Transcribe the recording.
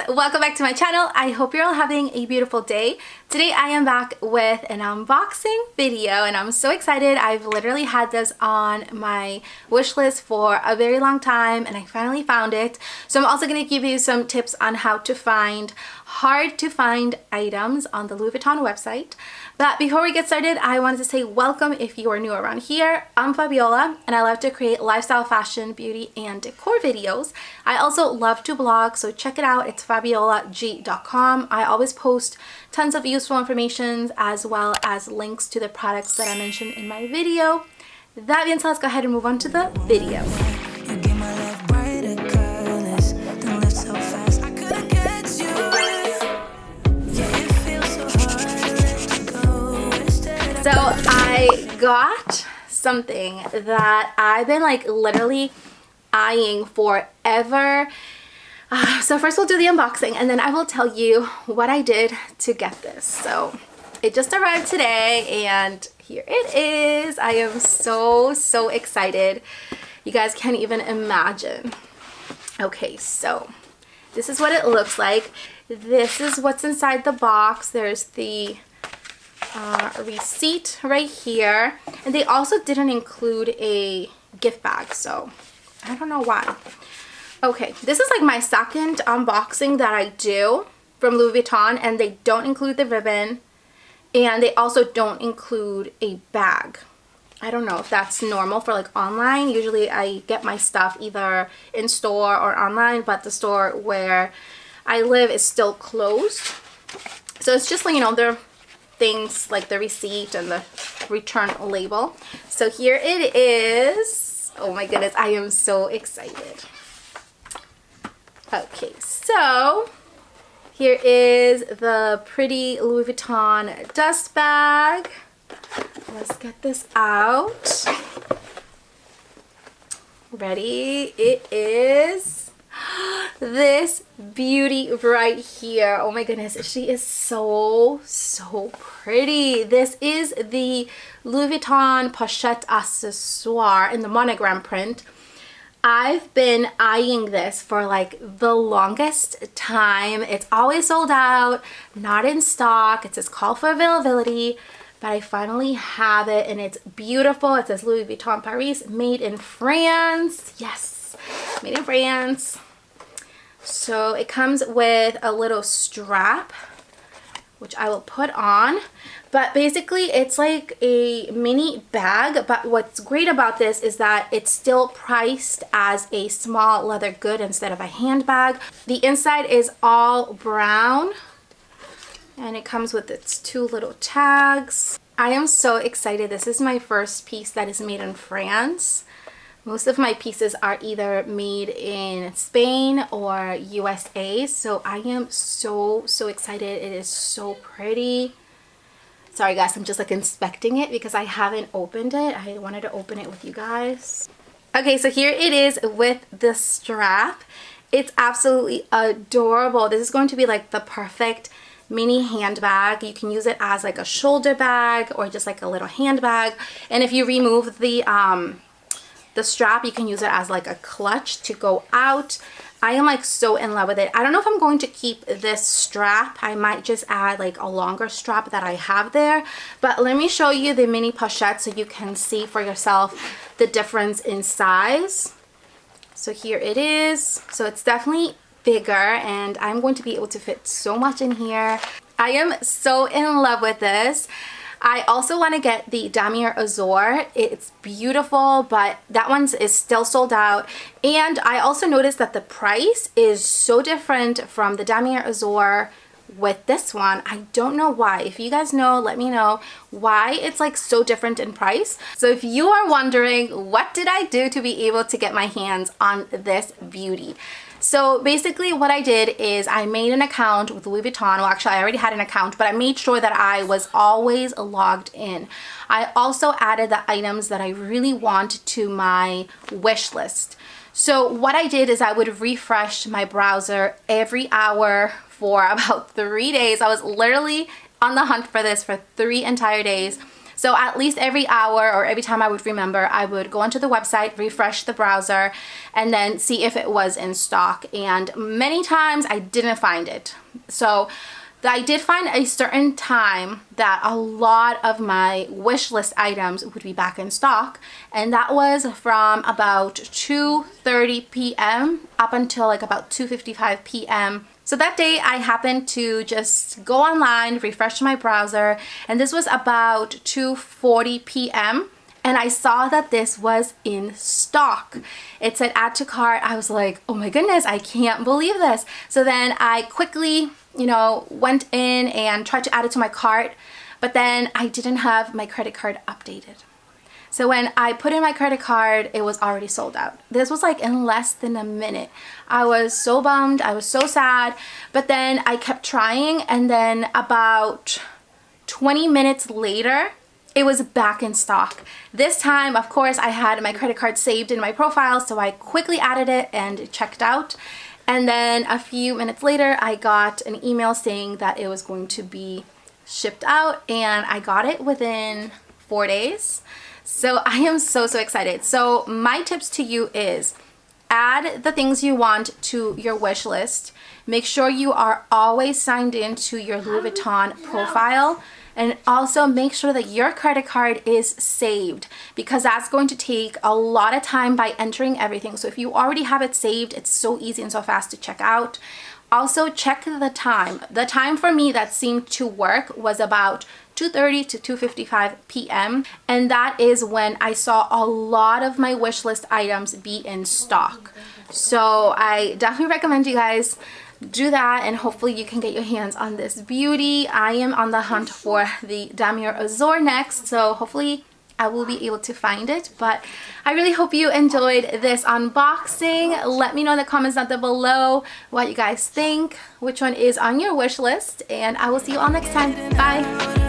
welcome back to my channel. I hope you're all having a beautiful day. Today I am back with an unboxing video and I'm so excited. I've literally had this on my wish list for a very long time and I finally found it. So I'm also going to give you some tips on how to find hard to find items on the Louis Vuitton website. But before we get started, I wanted to say welcome if you are new around here. I'm Fabiola and I love to create lifestyle, fashion, beauty, and decor videos. I also love to blog, so check it out. It's FABIOLAG.com. I always post tons of useful information as well as links to the products that I mentioned in my video. That being said, let's go ahead and move on to the video. So I got something that I've been like literally eyeing forever. So first we'll do the unboxing and then I will tell you what I did to get this. So it just arrived today and here it is. I am so excited. You guys can't even imagine. Okay, so this is what it looks like. This is what's inside the box. There's the receipt right here, and they also didn't include a gift bag, so I don't know why. Okay, this is like my second unboxing that I do from Louis Vuitton, and they don't include the ribbon and they also don't include a bag. I don't know if that's normal for like online. Usually I get my stuff either in store or online, but the store where I live is still closed, so it's just like, you know, they're things like the receipt and the return label. So here it is. Oh my goodness, I am so excited. Okay, so here is the pretty Louis Vuitton dust bag. Let's get this out. Ready? It is this beauty right here. Oh my goodness, she is so pretty. This is the Louis Vuitton Pochette Accessoires in the monogram print. I've been eyeing this for like the longest time. It's always sold out, not in stock. It says call for availability, but I finally have it and it's beautiful. It says Louis Vuitton Paris, made in France. Yes, made in France. So it comes with a little strap, which I will put on. But basically it's like a mini bag, but what's great about this is that it's still priced as a small leather good instead of a handbag. The inside is all brown and it comes with its two little tags. I am so excited. This is my first piece that is made in France. Most of my pieces are either made in Spain or USA, so I am so excited. It is so pretty. Sorry guys, I'm just like inspecting it because I haven't opened it. I wanted to open it with you guys. Okay, so here it is with the strap. It's absolutely adorable. This is going to be like the perfect mini handbag. You can use it as like a shoulder bag or just like a little handbag. And if you remove the strap, you can use it as like a clutch to go out. I am like so in love with it. I don't know if I'm going to keep this strap. I might just add like a longer strap that I have there. But let me show you the mini pochette so you can see for yourself the difference in size. So here it is. So it's definitely bigger and I'm going to be able to fit so much in here. I am so in love with this. I also want to get the Damier Azur. It's beautiful, but that one is still sold out. And I also noticed that the price is so different from the Damier Azur with this one. I don't know why. If you guys know, let me know why it's like so different in price. So if you are wondering what did I do to be able to get my hands on this beauty, so basically what I did is I made an account with Louis Vuitton. Well, actually I already had an account, but I made sure that I was always logged in. I also added the items that I really want to my wish list. So what I did is I would refresh my browser every hour for about 3 days. I was literally on the hunt for this for 3 entire days. So at least every hour or every time I would remember, I would go onto the website, refresh the browser, and then see if it was in stock. And many times I didn't find it. So I did find a certain time that a lot of my wish list items would be back in stock, and that was from about 2:30 p.m. up until like about 2:55 p.m. So that day I happened to just go online, refresh my browser, and this was about 2:40 p.m. and I saw that this was in stock. It said add to cart. I was like, oh my goodness, I can't believe this. So then I quickly, you know, went in and tried to add it to my cart, but then I didn't have my credit card updated. So when I put in my credit card, it was already sold out. This was like in less than a minute. I was so bummed, I was so sad, but then I kept trying, and then about 20 minutes later, it was back in stock. This time, of course, I had my credit card saved in my profile, so I quickly added it and checked out. And then a few minutes later, I got an email saying that it was going to be shipped out, and I got it within 4 days. So I am so excited. So my tips to you is add the things you want to your wish list. Make sure you are always signed in to your Louis Vuitton profile. And also make sure that your credit card is saved, because that's going to take a lot of time by entering everything. So if you already have it saved, it's so easy and so fast to check out. Also check the time. The time for me that seemed to work was about 2:30 to 2:55 p.m. and that is when I saw a lot of my wish list items be in stock. So I definitely recommend you guys do that, and hopefully you can get your hands on this beauty. I am on the hunt for the Damier Azur next, so hopefully I will be able to find it. But I really hope you enjoyed this unboxing. Let me know in the comments down below what you guys think, which one is on your wish list, and I will see you all next time. Bye!